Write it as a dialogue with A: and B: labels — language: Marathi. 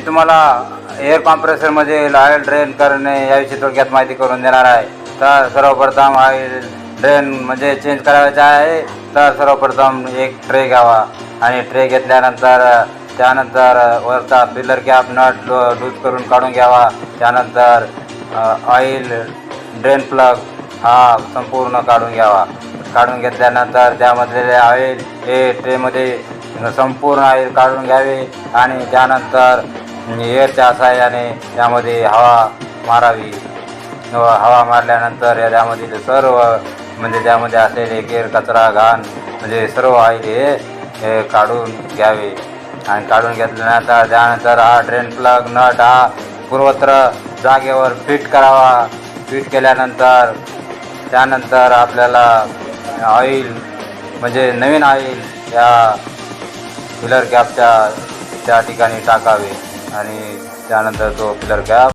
A: तुम्हाला एअर कॉम्प्रेसरमध्ये ऑइल ड्रेन करणे याविषयी थोडक्यात माहिती करून देणार आहे। तर सर्वप्रथम ऑइल ड्रेन म्हणजे चेंज करायचे आहे, तर सर्वप्रथम एक ट्रे घ्यावा आणि ट्रे घेतल्यानंतर त्यानंतर वरचा फिलर कॅप नट लूज करून काढून घ्यावा। त्यानंतर ऑइल ड्रेन प्लग हा संपूर्ण काढून घ्यावा। काढून घेतल्यानंतर त्यामधले ऑइल हे ट्रेमध्ये संपूर्ण ऑइल काढून घ्यावे आणि त्यानंतर एअरच्या सहाय्याने त्यामध्ये हवा मारावी। हवा मारल्यानंतर त्यामधील सर्व म्हणजे त्यामध्ये असलेले केर कचरा घाण म्हणजे सर्व ऑइल हे काढून घ्यावे आणि काढून घेतल्यानंतर त्यानंतर हा ड्रेन प्लग नट हा पूर्वत्र जागेवर फिट करावा। फिट केल्यानंतर त्यानंतर आपल्याला ऑइल म्हणजे नवीन ऑइल या फिलर कॅपच्या त्या ठिकाणी टाकावे आणि त्यानंतर तो फिलर कॅप